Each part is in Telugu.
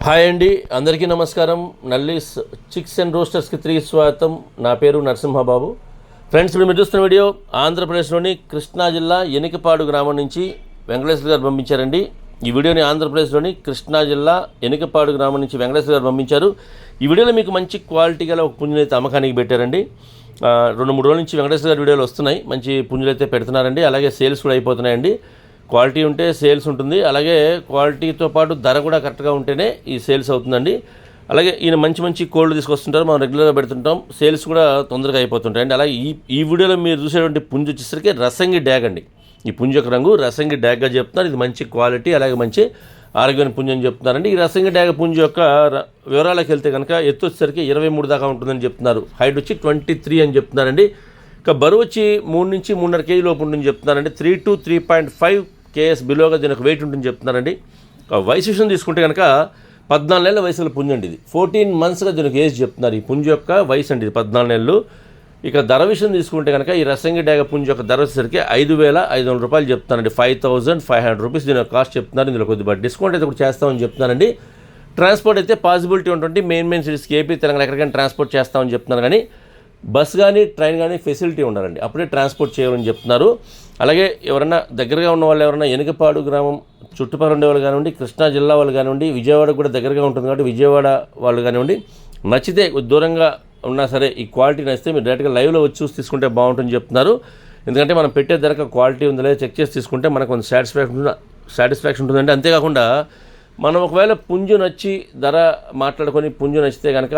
హాయ్ అండి, అందరికీ నమస్కారం. నల్లీస్ చిక్స్ అండ్ రోస్టర్స్కి తిరిగి స్వాగతం. నా పేరు నరసింహబాబు. ఫ్రెండ్స్, ఇప్పుడు మీరు చూస్తున్న వీడియో ఆంధ్రప్రదేశ్లోని కృష్ణా జిల్లా ఎనికపాడు గ్రామం నుంచి వెంకటేశ్వర గారు పంపించారండి. ఈ వీడియోని ఆంధ్రప్రదేశ్లోని కృష్ణా జిల్లా ఎనికపాడు గ్రామం నుంచి వెంకటేశ్వర గారు పంపించారు. ఈ వీడియోలో మీకు మంచి క్వాలిటీ గల ఒక పుంజుని అయితే అమ్మకానికి పెట్టారండి. 2-3 రోజుల నుంచి వెంకటేశ్వర గారి వీడియోలు వస్తున్నాయి. మంచి పుంజులు అయితే పెడుతున్నారండి. అలాగే సేల్స్ కూడా అయిపోతున్నాయండి. క్వాలిటీ ఉంటే సేల్స్ ఉంటుంది, అలాగే క్వాలిటీతో పాటు ధర కూడా కరెక్ట్గా ఉంటేనే ఈ సేల్స్ అవుతుందండి. అలాగే ఈయన మంచి మంచి కోళ్ళు తీసుకొస్తుంటారు, మనం రెగ్యులర్గా పెడుతుంటాం. సేల్స్ కూడా తొందరగా అయిపోతుంటాయండి. అలాగే ఈ వీడియోలో మీరు చూసేటువంటి పుంజు వచ్చేసరికి రసంగి డ్యాగ్ అండి. ఈ పుంజు యొక్క రంగు రసంగి డ్యాగ్గా చెప్తున్నారు. ఇది మంచి క్వాలిటీ, అలాగే మంచి ఆరోగ్యమైన పుంజు అని చెప్తున్నారండి. ఈ రసంగి డ్యాగ్ పుంజు యొక్క వివరాలకు వెళ్తే కనుక ఎత్తు వచ్చేసరికి 23 దాకా ఉంటుందని చెప్తున్నారు. హైట్ వచ్చి 23 అని చెప్తున్నారండి. ఇక బరువు వచ్చి 3 నుంచి 3.5 కేజీ లోపు ఉంటుందని చెప్తున్నారండి. 3 to 3.5 kgs బిలోగా దీనికి వెయిట్ ఉంటుందని చెప్తున్నారండి. వయసు విషయం తీసుకుంటే కనుక 14 నెలల వయసులో పుంజు అండి. ఇది 14 monthsగా దీనికి ఏజ్ చెప్తున్నారు. ఈ పుంజు యొక్క వయసు అండి, ఇది 14 నెలలు. ఇక ధర విషయం తీసుకుంటే కనుక ఈ రసంగి డ్యాగ పుంజు యొక్క ధర వచ్చేసరికి 5,500 రూపాయలు చెప్తున్నారండి. 5,500 రూపీస్ దీని యొక్క కాస్ట్ చెప్తున్నారు. ఇందులో కొద్దిగా డిస్కౌంట్ అయితే కూడా చేస్తామని చెప్తున్నారండి. ట్రాన్స్పోర్ట్ అయితే పాసిబిలిటీ ఉంటుంది. మెయిన్ సిటీస్కి ఏపీ తెలంగాణ ఎక్కడికైనా ట్రాన్స్పోర్ట్ చేస్తామని చెప్తున్నారు. కానీ బస్ కానీ ట్రైన్ కానీ ఫెసిలిటీ ఉండాలండి, అప్పుడే ట్రాన్స్పోర్ట్ చేయాలని చెప్తున్నారు. అలాగే ఎవరైనా దగ్గరగా ఉన్న వాళ్ళు, ఎవరైనా ఎనికపాడు గ్రామం చుట్టుపక్కల ఉండే వాళ్ళు కానివ్వండి, కృష్ణా జిల్లా వాళ్ళు కానివ్వండి, విజయవాడ కూడా దగ్గరగా ఉంటుంది కాబట్టి విజయవాడ వాళ్ళు కానివ్వండి, నచ్చితే దూరంగా ఉన్నా సరే ఈ క్వాలిటీ నచ్చితే మీరు డైరెక్ట్గా లైవ్లో వచ్చి చూసి తీసుకుంటే బాగుంటుందని చెప్తున్నారు. ఎందుకంటే మనం పెట్టే ధరకు క్వాలిటీ ఉందో లేదో చెక్ చేసి తీసుకుంటే మనకు కొంచెం సాటిస్ఫాక్షన్ ఉంటుందండి. అంతేకాకుండా మనం ఒకవేళ పుంజు నచ్చి ధర మాట్లాడుకొని పుంజు నచ్చితే కనుక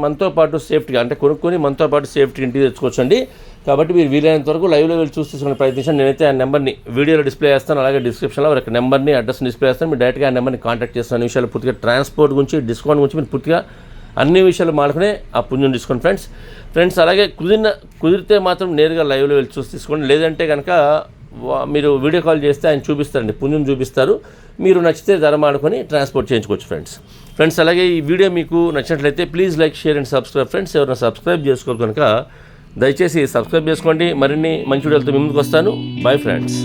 మనతో పాటు సేఫ్టీగా అంటే కొనుక్కొని మనతో పాటు సేఫ్టీ ఇంటికి తెచ్చుకోవచ్చండి. కాబట్టి మీరు వీలైనంత వరకు లైవ్లో వెళ్ళి చూసి తీసుకునే ప్రయత్నించండి. నేనైతే ఆ నెంబర్ని వీడియోలో డిస్ప్లే చేస్తాను, అలాగే డిస్క్రిప్షన్లో ఒక నెంబర్ని అడ్రస్ డిస్ప్లే చేస్తాను. మీరు డైరెక్ట్గా ఆ నెంబర్ని కాంటాక్ట్ చేస్తాను. అన్ని విషయాలు పూర్తిగా ట్రాన్స్పోర్ట్ గురించి, డిస్కౌంట్ గురించి మీరు పూర్తిగా అన్ని విషయాలు మాట్లాడుకునే ఆ పుంజుని తీసుకోండి ఫ్రెండ్స్. అలాగే కుదిరితే మాత్రం నేరుగా లైవ్లో వెళ్ళి చూసి తీసుకోండి. లేదంటే కనుక మీరు వీడియో కాల్ చేస్తే ఆయన చూపిస్తారండి, పుంజుని చూపిస్తారు. మీరు నచ్చితే ధర మాడుకొని ట్రాన్స్పోర్ట్ చేయించుకోవచ్చు ఫ్రెండ్స్. అలాగే ఈ వీడియో మీకు నచ్చినట్లయితే please like, share and subscribe friends. ఎవరైనా సబ్స్క్రైబ్ చేసుకోవాలి కనుక దయచేసి సబ్స్క్రైబ్ చేసుకోండి. మరిన్ని మంచి వీడియోలతో మీ ముందుకు వస్తాను. Bye friends.